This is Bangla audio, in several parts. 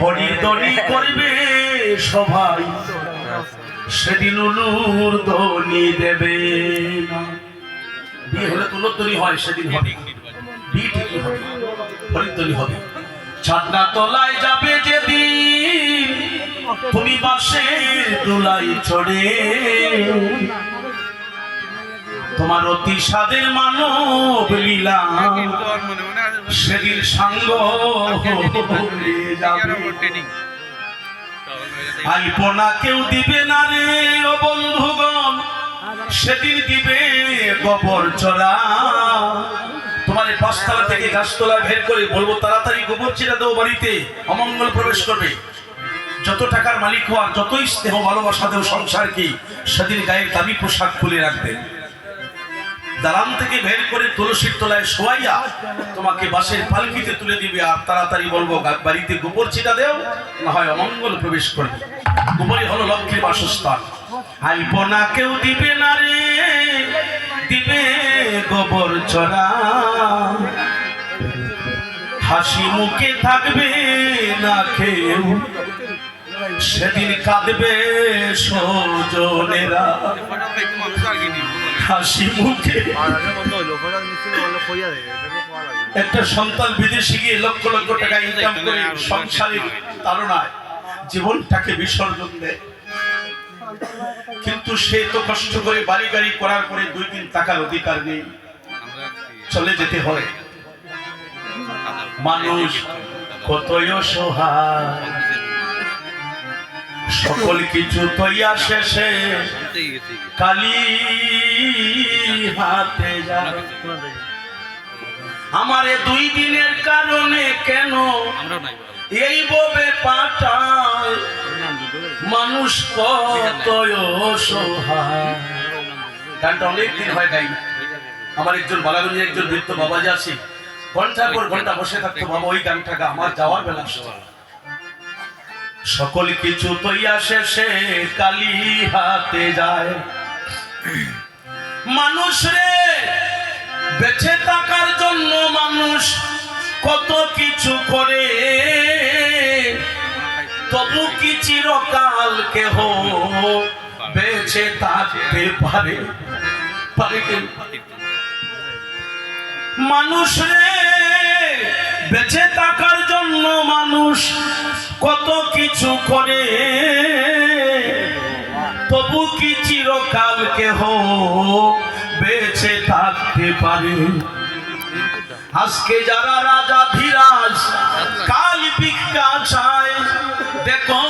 হরিধ্বনি করবে সবাই, সেদিন উলুর ধ্বনি দেবে না। বিয়ে হলে তো উলুধ্বনি হয়, সেদিন হবে, বিয়ে ঠিকই হবে, হরিধ্বনি হবে। ছাদনা তলায় যাবে যেদিন তুমি বাঁশের দোলায় চড়ে, তোমার অতি স্বাদের মানব লীলা সেদিন সাঙ্গ আলপনা কেউ দিবে না রে ও বন্ধুগণ, সেদিন দিবে গোবর চড়া। তোমার এই পাঁচতলা থেকে গাছতলা বের করে বলবো তাড়াতাড়ি গোবর চিরা দেও, বাড়িতে অমঙ্গল প্রবেশ করবে। যত টাকার মালিক হওয়ার, যতই স্নেহ ভালোবাসা দেও সংসার কি, সেদিন গায়ের দামি পোশাক খুলে রাখবে। দালান থেকে বের করে তুলসীর তলায় শোয়াইয়া তোমাকে বাসের পালকিতে তুলে দিবে, আর তাড়াতাড়ি বলবো বাড়িতে গোবর চিটা দেও, না হয় অমঙ্গল প্রবেশ করবে। গোবরই হলো লক্ষ্মীর বাসস্থান। আলপনা কেউ দিবে না রে, দিবে গোবর চড়া। হাসি মুখে থাকবে না কেউ, সেদিন কাঁদবে স্বজনেরা। হাসি মুখে একটা সন্তান বিদেশে গিয়ে লক্ষ লক্ষ টাকা ইনকাম করে সংসারের তাড়নায় জীবনটাকে বিসর্জন দেয়, কিন্তু সে তো কষ্ট করে বাড়ি গাড়ি করার পরে 2 দিন টাকার অধিকার নেই, চলে যেতে হয়। মানুষ কতই অসহায়, সকল কিছু তৈয়া শেষে কালি হাতে যায়। আমারে 2 দিনের কারণে কেন এই ভাবে পাঠায়, মানুষ কতই অসহায়। গানটা অনেকদিন হয় গাই। আমার একজন বালাগঞ্জে একজন বৃদ্ধ বাবাজি আছে, ঘন্টার পর ঘন্টা বসে থাকতো, বাবা ওই গানটা গা, আমার যাওয়ার বেলা আসতো। সকল কিছু তৈয়া শেষে কালি হাতে যায়। মানুষ রে বেঁচে থাকার জন্য মানুষ কত কিছু করে, তবু কি চিরকাল কেহ বেঁচে থাকতে পারে? মানুষ রে বেঁচে থাকার জন্য মানুষ কত কিছু করে, তবু কি চিরকাল কেহ বেঁচে থাকতে পারে? আজকে যারা রাজা ধীরাজ কাল ভিক্ষা চায়, দেখো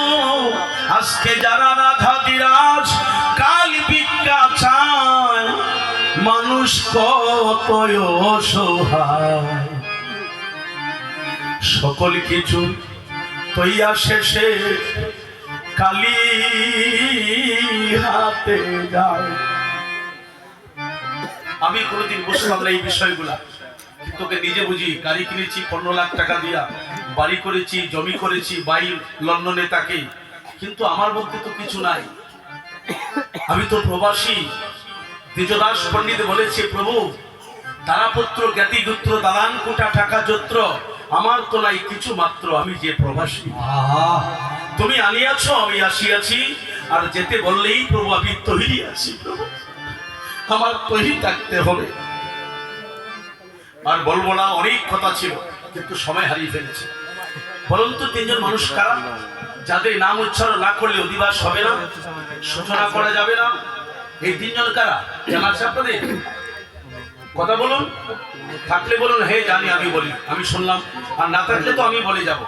আজকে যারা রাজা ধীরাজ কাল ভিক্ষা চায়, মানুষ কত অসহায়। সকল কিছু তৈয়া শেষে কালি হাতে যায়। আমি কোনোদিন বুঝতাম না এই বিষয়গুলা, তোকে নিজে বুঝি। গাড়ি কিনেছি 15 লাখ টাকা দিয়া, বাড়ি করেছি, জমি করেছি, বাই লন্ডনে তাকে, কিন্তু আমার মধ্যে তো কিছু নাই। আমি তো প্রবাসী। দ্বিজদাস পণ্ডিত বলেছে, প্রভু তারাপুত্র জ্ঞাতি গুত্র দালান কোটা টাকা যত্র, আমার তো নাই কিছু মাত্র, আমি যে প্রবাসী। তুমি আনিয়াছ, আমি আসিয়াছি, আর যেতে বললেই প্রভু আমি তৈরি আছি। প্রভু আমার তৈরি থাকতে হবে। আর বলবো না, অনেক কথা ছিল, কিন্তু সময় হারিয়ে ফেলেছে। বলুন তো 3 জন মানুষ কারা, যাদের নাম উচ্চারণ না করলে অধিবাস হবে না, সূচনা করা যাবে না? এই 3 জন কারা জানা আছে আপনাদের? কথা বলুন, থাকলে বলুন হে জানি, আমি বলি, আমি শুনলাম। আর না থাকলে তো আমি বলে যাব,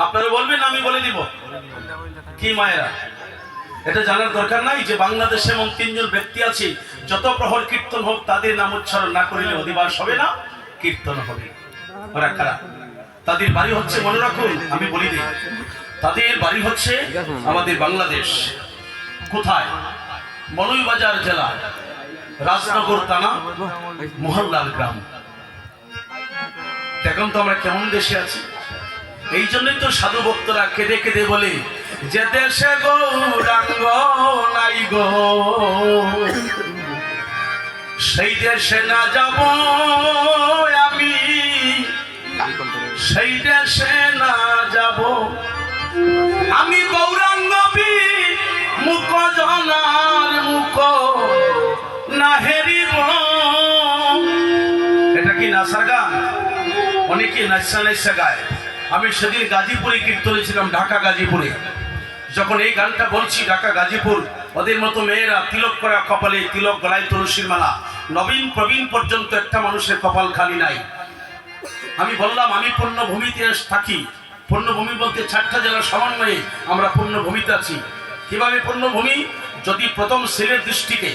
আপনারা বলবেন আমি বলে দিব। কি মায়েরা, এটা জানার দরকার নাই যে বাংলাদেশে এমন 3 জন ব্যক্তি আছে, যত প্রহর কীর্তন হোক তাদের নাম উচ্চারণ না করিলে অধিবাস হবে না, কীর্তন হবে। ওরা কারা? তাদের বাড়ি হচ্ছে, মনে রাখুন, আমি বলি দিই, তাদের বাড়ি হচ্ছে আমাদের বাংলাদেশ। কোথায়? মৌলভীবাজার জেলা, রাজনগর থানা, মোহনলাল গ্রাম। দেখুন তো আমরা কেমন দেশে আছি। এই জন্যই তো সাধু ভক্তরা কেঁদে কেঁদে বলে, যে দেশে গৌরাঙ্গ নাই গো, সেই দেশে না যাব আমি, সেই দেশে না যাব আমি গৌরাঙ্গবী মুখ জনার মুখ না হেরিব। এটা কি নাসার গান? অনেকে নাচা নাচা গায়। আমি সেদিন গাজীপুরে কীর্তনে ছিলাম, ঢাকা গাজীপুরে। যখন এই গানটা বলছি, ঢাকা গাজীপুর, ওদের মতো মেয়েরা তিলক করা কপালে, তিলক গলায় তুলসীর মালা, নবীন প্রবীণ পর্যন্ত একটা মানুষের কপাল খালি নাই। আমি বললাম আমি পূর্ণভূমিতে থাকি। পূর্ণভূমি বলতে 4টা জেলার সমন্বয়ে আমরা পূর্ণভূমিতে আছি। কিভাবে পূর্ণভূমি? যদি প্রথম সিলেট দৃষ্টিকে,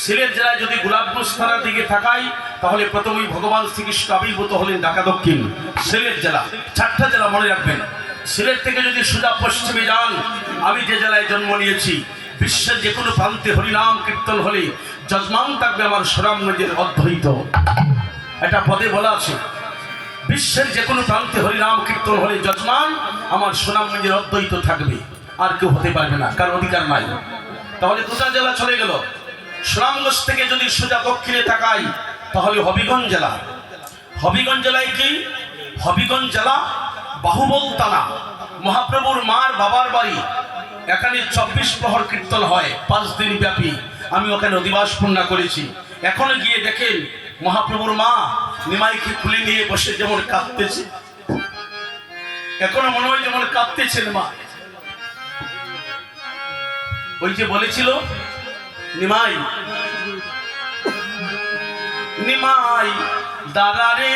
সিলেট জেলায় যদি গোলাপগঞ্জ থানার দিকে তাকাই, তাহলে প্রথমেই ভগবান শ্রীকৃষ্ণ আবির্ভূত হলেন ঢাকা দক্ষিণ, সিলেট জেলা। 4টা জেলা মনে রাখবেন। সিলেট থেকে যদি সোজা পশ্চিমে যান, আমি যে জেলায় জন্ম নিয়েছি, বিশ্বের যে কোনো প্রান্তে হরিনাম কীর্তন হলে যজমান থাকবে আমার সুনামগঞ্জের অদ্বৈত। এটা পদে বলা আছে, বিশ্বের যে কোনো প্রান্তে হরিনাম কীর্তন হলে যজমান আমার সুনামগঞ্জের অদ্বৈত থাকবে, আর কেউ হতে পারবে না, কার অধিকার নাই। তাহলে 2টা জেলা চলে গেল। সুনামগঞ্জ থেকে যদি সোজা দক্ষিণে তাকাই, তাহলে হবিগঞ্জ জেলা। হবিগঞ্জ জেলায় কি? হবিগঞ্জ জেলা বাহুবল থানা, মহাপ্রভুর মার বাবার বাড়ি। এখানে 24 প্রহর কীর্তন হয় 5 দিন ব্যাপী। আমি ওখানে অধিবাস পূর্ণ করেছি। এখনো গিয়ে দেখেন মহাপ্রভুর মা নিমাইকে খুলে নিয়ে বসে যেমন কাঁদতেছে, এখনো মনে হয় যেমন কাঁদতেছেন মা। ওই যে বলেছিল নিমাই, নিমাই দাদা রে,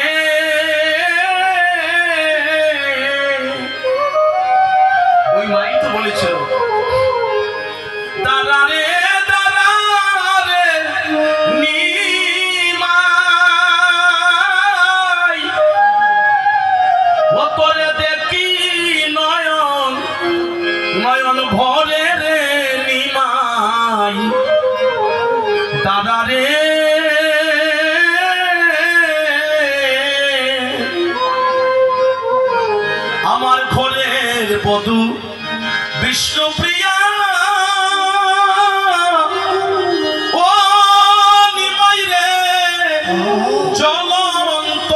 ওই মাই তো বলেছিল দাদা রে, দাদা রে নিমাই, ও তোরে দেখি নয়ন নয়ন ভরে রে নিমাই, দাদা রে আমার ঘরের বধূ বিষ্ণুপ্রিয়া, ও নিমাই রে জ্বলন্ত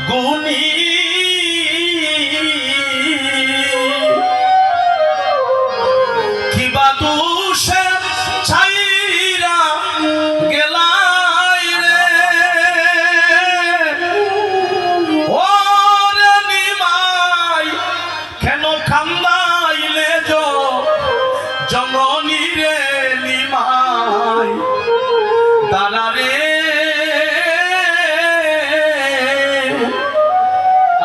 গুণী, কিবা দোষে ছাইরা গেলাই রে, ও রে নিমাই কেন কান্দাইলে জননী রে নিমাই, দাদা রে।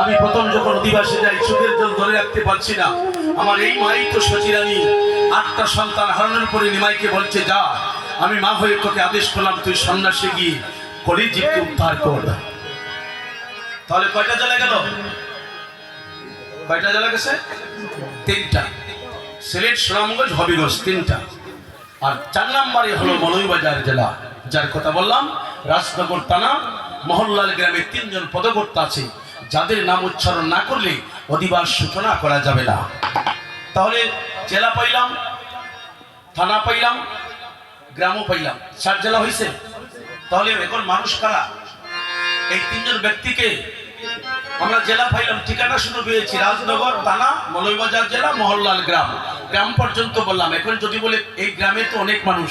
আমি প্রথম যখন অধিবাসে যাই, চোখের জল ধরে রাখতে পারছি না। আমার এই মাই তো সচিরানী, 8টা সন্তান হারানোর পরে নিমাইকে বলছে, যা আমি মা হয়ে তোকে আদেশ করলাম, তুই সন্ন্যাসে গিয়ে কলিযুগকে উদ্ধার কর। তাহলে কয়টা জেলা গেল? কয়টা জেলা গেছে? 3টা। সিলেট, সুনামগঞ্জ, হবিগঞ্জ 3টা। আর 4 নম্বরে হলো মৌলভীবাজার জেলা, যার কথা বললাম। রাজনগর থানা মহল্লাল গ্রামে 3 জন পদকর্তা আছে, যাদের নাম উচ্চারণ না করলে অধিবাস সূচনা করা যাবে না। তাহলে জেলা পাইলাম, থানা পাইলাম, গ্রামও পাইলাম, 4 জেলা হয়েছে। তাহলে এখন মানুষ কারা? এই 3 জন ব্যক্তিকে আমরা জেলা পাইলাম, ঠিকানা শুরু পেয়েছি রাজনগর থানা, মৌলভীবাজার জেলা, মহল্লাল গ্রাম। গ্রাম পর্যন্ত বললাম। এখন যদি বলে এই গ্রামে তো অনেক মানুষ,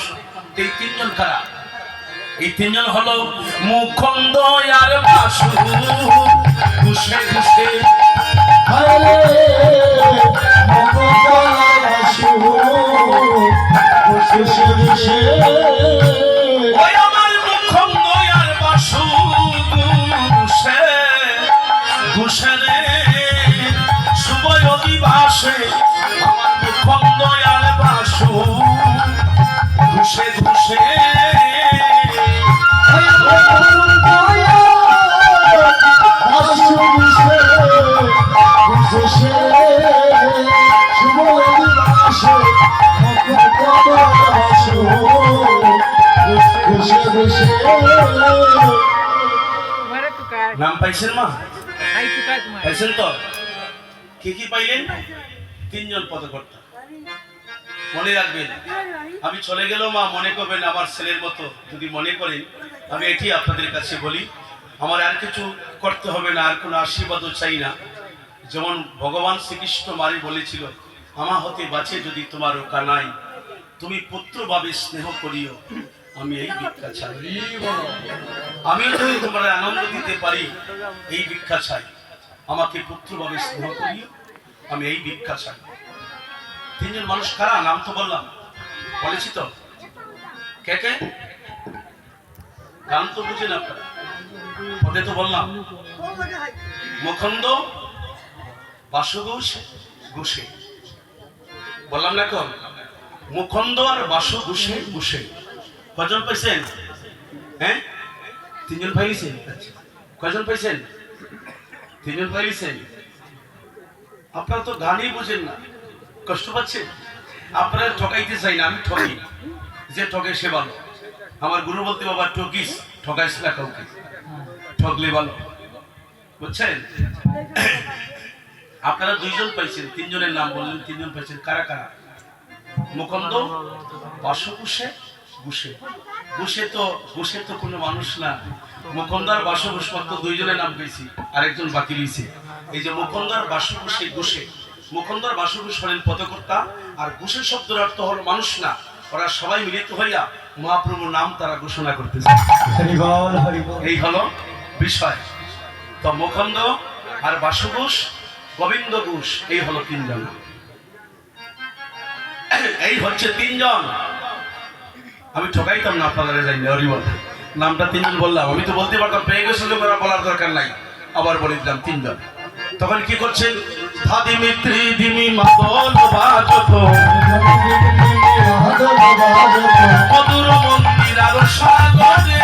এই 3 জন কারা? এই 3 জন হলো মুখন্দ আর বাসু, ঘুষে ঘুষে ওই আমার মুখন্দ আর বাসু, ঘুষে ঘুষে রে শুভ অধিবাসে, আমার মুখন্দ আর বাসু ঘুষে ঘুষে নাম পাইছেন মা? পাইছেন তো? কি কি পাইলেন? 3 জন পদকর্তা। মনে রাখবেন, আমি চলে গেলেও মা মনে করবেন আমার ছেলের মতো। যদি মনে করেন, আমি এটি আপনাদের কাছে বলি, আমার আর কিছু করতে হবে না, আর কোনো আশীর্বাদও চাই না। যেমন ভগবান শ্রীকৃষ্ণ মারি বলেছিল, আমা হতে বাঁচে যদি তোমার কানাই, তুমি পুত্রভাবে স্নেহ করিও, আমি এই ভিক্ষা চাই। আমিও যদি তোমার আনন্দ দিতে পারি এই ভিক্ষা চাই, আমাকে পুত্রভাবে স্নেহ করিও, আমি এই ভিক্ষা চাই। তিনজন মানুষ কারা, নাম তো বললাম, বলেছি তো, কে কে? গান তো বুঝেন আপনারা, পদে তো বললাম, মুখন্দ, বাসুঘোষ, ঘোষে বললাম না এখন, মুখন্দ আর বাসু ঘোষে ঘোষে। কজন পাইছেন? হ্যাঁ, তিনজন পাইছেন। কজন পাইছেন? তিনজন পাইছেন। আপনারা তো গানই বুঝেন না, কষ্ট পাচ্ছেন। আপনারা ঠকাইতে চাই না, আমি ঠকি, যে ঠকে সে ভালো। আমার গুরু বলতে, বাবা ঠকিস, ঠকাইস না কাউকে, ঠকলে ভালো, বুঝছেন? আপনারা দুইজন পাইছেন, তিনজনের নাম বললেন, তিনজন পাইছেন। কারা কারা? মুকুন্দ, বাসু ঘোষে ঘোষে। ঘোষে তো কোনো মানুষ না। মুকুন্দ আর বাসু ঘোষ মাত্র দুইজনের নাম পেয়েছি, আরেকজন বাকি রয়েছে। এই যে মুকুন্দ আর বাসু ঘোষে ঘোষে, মুকুন্দ আর বাসু ঘোষ হলেন পদকর্তা, আর ঘোষের শব্দের অর্থ হলো মানুষ না। ওরা সবাই মিলিত হইয়া মহাপ্রভুর নাম তারা ঘোষণা করতেছে। এই হলো বিষয়। তো মুকুন্দ আর বাসু ঘোষ, গোবিন্দ ঘোষ, এই হলো তিনজন। এই হচ্ছে তিনজন। আমি ঠকাইতাম না আপনারা, যাই হরিবল নামটা তিনজন বললাম। আমি তো বলতে পারতাম, পেয়ে গেছিল, বলার দরকার নাই, আবার বলে দিলাম তিনজন। তখন কি করছেন? ধাদিমি ত্রিদিমি মাদল বাজত, মধুর মন্দির আর সাগরে,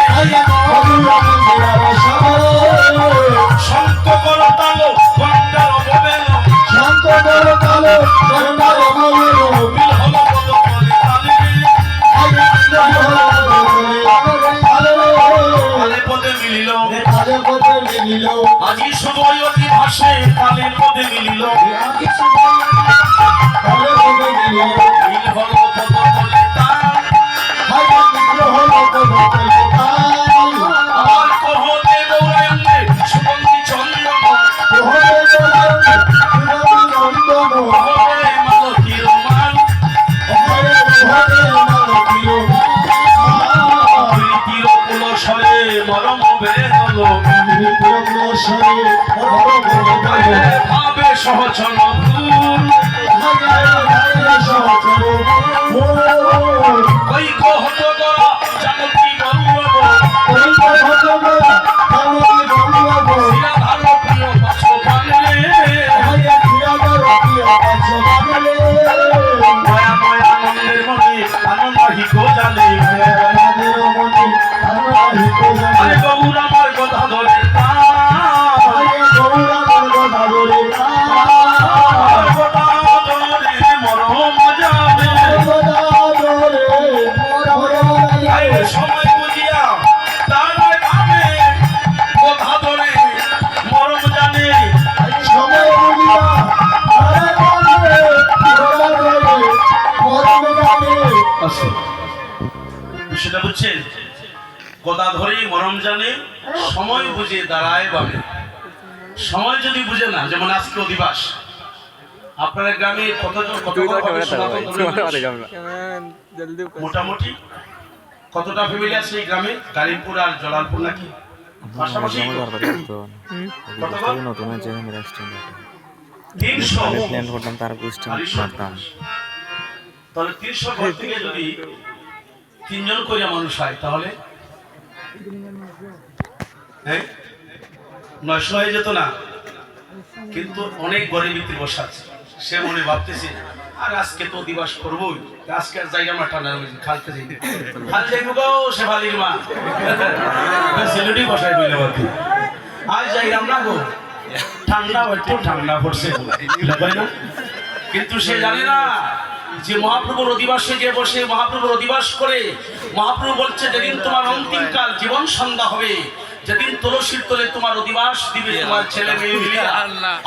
শঙ্খ করতাল গন্ডার বেল, শঙ্খ করতাল গন্ডার বেল, মিল হলো পদ করে তালে, তালে পদে মিলিল, তালে পদে মিলিল, আজি সময় অতি ভাষে তালে পদে মিলিল, আজি সময় তালে পদে মিলিল, মিল হলো পদ করে তাল, হায় মিল হলো পদ করে তাল, আমার কহতে গৌরাঙ্গে সুগন্ধি চন্দন, কহতে গৌরাঙ্গে সুগন্ধি চন্দন, কহতে মালতীর মান, কহতে মালতীর মান, প্রীতির কুলসরে মরম বেদল, প্রীতির কুলসরে মরম বেদল, ভাবে সহচর ফুল, ভাবে সহচর ফুল, কই কহত গরা জানকি বল্লভ, কই কহত গরা জানকি বল্লভ, সিয়া ভালো প্রিয় পাঁচ বাংলে, ভাইয়া সিয়া ভালো প্রিয় পাঁচ বাংলে, মায়া মায়া আনন্দের মনে আনন্দ হিকো জানে, আনন্দের মনে আনন্দ হিকো জানে, আরে গৌর আমার কথা ধরে তাল, আরে গৌর আমার কথা ধরে তাল, কথা ধরে মরম যাবে, কথা ধরে মরম যাবে, সময় বুঝিয়া তার ভাবে, কথা ধরে মরম জানে, সময় বুঝিয়া তার ভাবে, কথা ধরে মরম জানে। সেটা বুঝছেন? কথা ধরে মরম জানে, সময় বুঝে দাঁড়ায় ভাবে। সময় যদি বুঝে না, যেমন আজকে অধিবাস, আপনার গ্রামে কতজন মোটামুটি কতটা ফ্যামিলি আছে এই গ্রামে? কালিমপুর আর জলালপুর নাকি পাশাপাশি? তাহলে 300 ঘর থেকে যদি তিনজন করে মানুষ হয়, তাহলে 900 হয়ে যেত না? কিন্তু অনেক গরিব ভিতরে বসে আছে, সে মনে ভাবতেছে, আর আজকে তো দিবস করবোই, আজকে আর জায়গা মাঠা না, খালতে যাই, খাল যাইব গো শেফালির মা, সেলুটি বসাই বইলে বাকি আজ যাইলাম না গো, ঠান্ডা একটু ঠান্ডা পড়ছে না। কিন্তু সে জানে না যে মহাপ্রভুর অধিবাসে যে বসে মহাপ্রভুর অধিবাস করে, মহাপ্রভু বলছে যেদিন তোমার অন্তিম কাল জীবন সন্ধ্যা হবে, যেদিন তুলসীর তলে তোমার অধিবাস দিবে তোমার ছেলে মেয়ে মিলিয়া,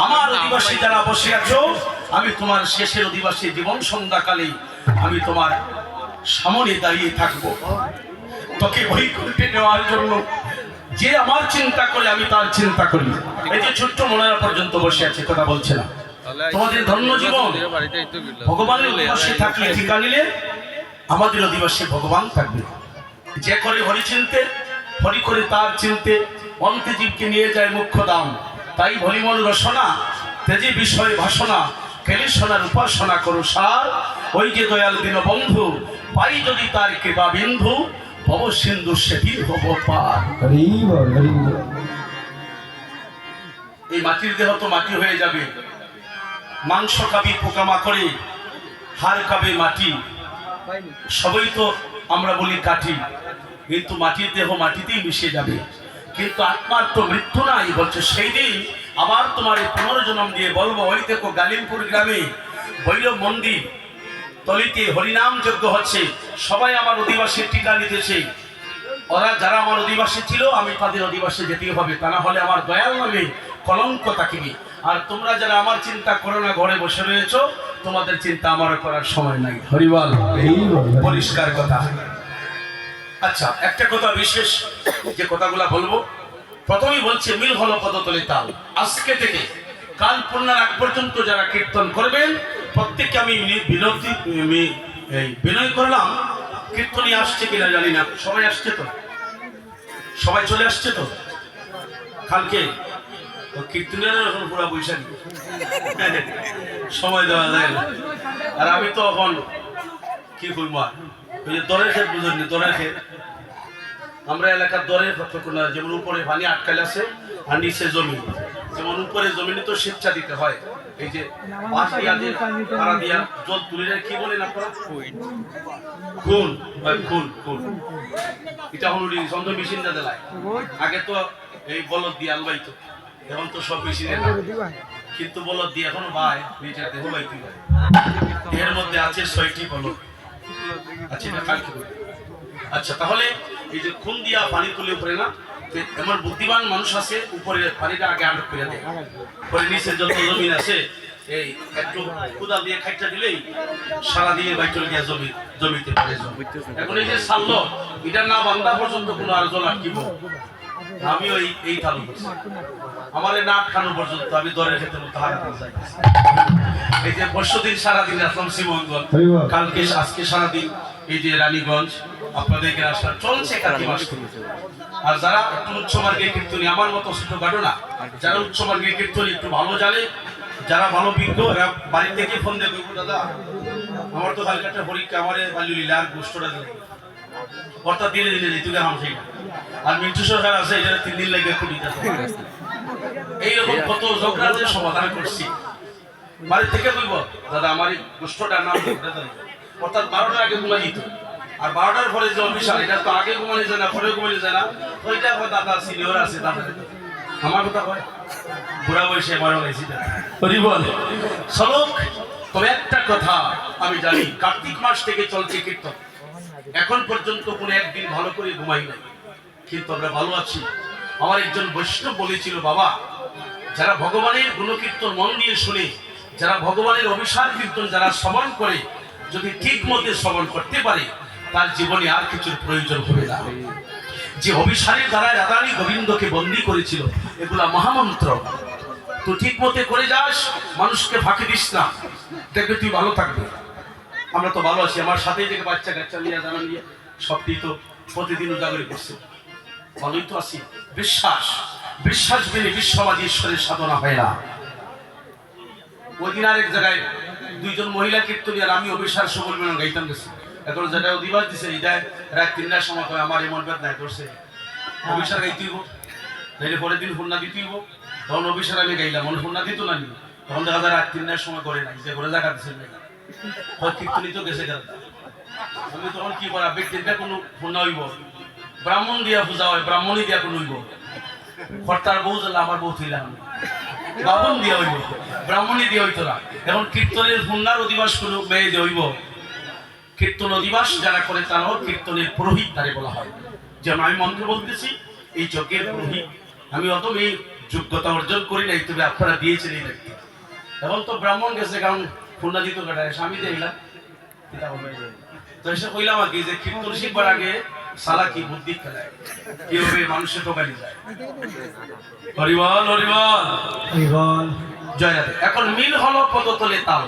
আমার অধিবাসী যারা বসে আছো, আমি তোমার শেষের অধিবাসী জীবন সন্ধ্যাকালে আমি তোমার সামনে দাঁড়িয়ে থাকবো, তোকে বৈকুণ্ঠে নেওয়ার জন্য যে আমার চিন্তা করে আমি তার চিন্তা করি। এই যে ছোট্ট মনের পর্যন্ত বসে আছে, কথা বলছে না। তোমাদের ধন্য জীবন ভগবানের উদ্দেশ্যে থাকলে ঠিকা নিলে আমাদের অধিবাসী ভগবান থাকবে। যে করে হরি চিনতে, হরি করে তার চিনতে, অন্তে জীবকে নিয়ে যায় মুখ্য দাম। তাই ভলিমল রসনা তেজে বিষয় ভাষণা, কেলে সোনার উপাসনা করো সার। ওই যে দয়াল দিন বন্ধু, পাই যদি তার কৃপা বিন্ধু, ভব সিন্ধু সেদিন হব পার। এই মাটির দেহ তো মাটি হয়ে যাবে, মাংস খাবি পোকামাকড়ে, হাড় খাবে মাটি, সবই তো আমরা বলি কাঠি, কিন্তু মাটির দেহ মাটিতেই মিশে যাবে। কিন্তু আত্মার তো মৃত্যু নাই, বলছে সেই দিন আবার তোমার এই পুনর্জন্ম দিয়ে বলবো। ওই দেখো গালিমপুর গ্রামে ভৈরব মন্দির তলিতে হরিনাম যজ্ঞ হচ্ছে, সবাই আমার অধিবাসীর টিকা নিতেছে। ওরা যারা আমার অধিবাসী ছিল আমি তাদের অধিবাসী যেতে হবে, তা না হলে আমার দয়াল নামে কলঙ্ক থাকিবে। আর তোমরা যারা আমার চিন্তা করো না, ঘরে বসে রয়েছো, তোমাদের চিন্তা আমার করার সময় নাই। হরিবল, পরিষ্কার কথা। আচ্ছা, একটা কথা বিশেষ যে কথাগুলা বলবো, প্রথমেই বলছে মিল হলো পদতলে তাল। আজকে থেকে কাল পূর্ণার আগ পর্যন্ত যারা কীর্তন করবেন প্রত্যেককে আমি বিনয় করলাম। কীর্তনী আসছে কিনা জানি না, সবাই আসছে তো, সবাই চলে আসছে তো। কালকে কীর্তনের এখন পুরা বৈশাখী, সময় দেওয়া যায় না। আর আমি তো এখন কি করবো, ওই যে দরের ক্ষেত বুঝেন, দরের ক্ষেত আমরা এলাকার দরের না, যেমন উপরে পানি আটকাল আছে আর নিচে জমি, যেমন উপরে জমিনে তো শিক্ষা দিতে হয়। এই যে পাশ দিয়া যে পাড়া দিয়া জল তুলে যায়, কি বলেন আপনারা? খুন, খুন, খুন। এটা হলো যন্ত্র মেশিন না দেয়। আগে তো এই বলদ দিয়ে আলবাইতো, এখন তো সব মেশিনে, কিন্তু বলদ দিয়ে এখনো ভাই নিজের দেহ বাইতে হয়। এর মধ্যে আছে 6টি বলদ। আচ্ছা, এটা কালকে। আচ্ছা, তাহলে এই যে খুন দিয়া পানি তুলে উপরে না, এমন বুদ্ধিমান মানুষ আছে উপরে পানিটা আগে আটক করে দেয়, পরে নিচে যত জমিন আছে এই একটু কোদাল দিয়ে খাইটা দিলেই সারা দিয়ে বাইচল গিয়া জমিতে পড়ে যাবে। এখন এই যে ছাড়লো, এটা না বান্ধা পর্যন্ত কোনো আর জল আটকিব। আমি ওই এই চালু করছি, আমার এই নাট খানো পর্যন্ত আমি দরের ক্ষেত্রে মতো হারাতে চাই। এই যে পরশুদিন সারাদিন আসলাম শ্রীমঙ্গল, কালকে আজকে সারাদিন এই যে রানীগঞ্জ আপনাদেরকে আসলে চলছে কাকি মাস। আর যারা একটু উচ্চ মার্গের কীর্তনী, আমার মতো ছোটখাটো না, যারা উচ্চ মার্গের কীর্তনী একটু ভালো জানে, যারা ভালো বিজ্ঞ, এরা বাড়ি থেকে ফোন দেবে, দাদা আমার তো কালকে একটা পরীক্ষা, আমার বাল্যলীলা আর গোষ্ঠটা দিলে অর্থাৎ দিনে দিনে যেতে হাম সেই। আর মিন্টু সরকার আছে, এটা 3 দিন লাগে খুঁটি। এইরকম কত ঝগড়াতে সমাধান করছি। বাড়ি থেকে বলব, দাদা আমার এই গোষ্ঠটার নাম, অর্থাৎ 12টার আগে ঘুমা যেত। আর 12টার পরে যে অফিসার, এটা তো আগে ঘুমানো যায় না, পরে ঘুমানো যায় না। ওইটা দাদা সিনিয়র আছে, দাদা আমার কথা কয় বুড়া বয়সে মারা হয়েছি বল সলক। তবে একটা কথা আমি জানি, কার্তিক মাস থেকে চলছে কীর্তন, এখন পর্যন্ত কোনো একদিন ভালো করে ঘুমাই নাই, কিন্তু আমরা ভালো আছি। আমার একজন বৈষ্ণব বলেছিল, বাবা যারা ভগবানের গুণকীর্তন মন দিয়ে শুনে, যারা ভগবানের অভিসার কীর্তন যারা শ্রবণ করে, যদি ঠিক মতে শ্রবণ করতে পারে, তার জীবনে আর কিছুর প্রয়োজন হবে না। যে অভিসারের দ্বারা রাধারানী গোবিন্দকে বন্দী করেছিল, এগুলা মহামন্ত্র। তো ঠিক মতে করে যাস, মানুষকে ফাঁকি দিস না, দেখবে তুই ভালো থাকবে। আমরা তো ভালো আছি, আমার সাথে থেকে বাচ্চা কাচ্চা নিয়ে জানা নিয়ে সবটি তো প্রতিদিন উজাগরি করছে, ভালোই তো আছি। বিশ্বাস, বিশ্বাস বিনে বিশ্ববাদী ঈশ্বরের সাধনা হয় না। ওই দিন আরেক জায়গায় 2জন মহিলা কীর্তনী আর আমি অভিসার সুবল মেনন গাইতাম গেছি। এখন যেটা অধিবাস দিছে, এটা রাত 3টার সময় আমার এমন বেদনায় করছে, অভিসার গাইতে হইব, তাইলে পরের দিন ফুন্না দিতে হইব। তখন অভিসার আমি গাইলাম, মনে ফুন্না দিত না নি, তখন দেখা যায় রাত 3টার সময় করে নাই, যে ঘরে জায়গা দিচ্ছেন না, কীর্তনী তো গেছে গেল। আমি তখন কি করা, ব্যক্তিটা কোনো ফুন্না হইব, ব্রাহ্মণ দিয়া পূজা হয়, ব্রাহ্মণই দিয়া কোনো হইব। কর্তার বউ জানলে আমার বউ থইলাম, বাবন দিয়া হইব, ব্রাহ্মণই দিয়া হইতো না। এখন কীর্তনের ফুন্নার অধিবাস কোনো মেয়ে দিয়ে হইব। কীর্তন অধিবাস যারা করে তারাও কীর্তনের পুরোহিত তারে বলা হয়। যেমন আমি মন্ত্র বলতেছি, এই যজ্ঞের পুরোহিত। আমি অত এই যোগ্যতা অর্জন করি নাই, তবে আপনারা দিয়েছেন এই ব্যক্তি। এখন তো ব্রাহ্মণ গেছে, কারণ ফুন্না দিত কাটায়, স্বামী দিলাম। তো এসে কইলাম আর কি, যে কীর্তন শিখবার আগে সালাকি বুদ্ধি খেলায়, কিভাবে মানুষের ঠকানি যায়। হরিবল হরিবল হরিবল। জয় রাধে। এখন মিল হলো পদতলে তাল।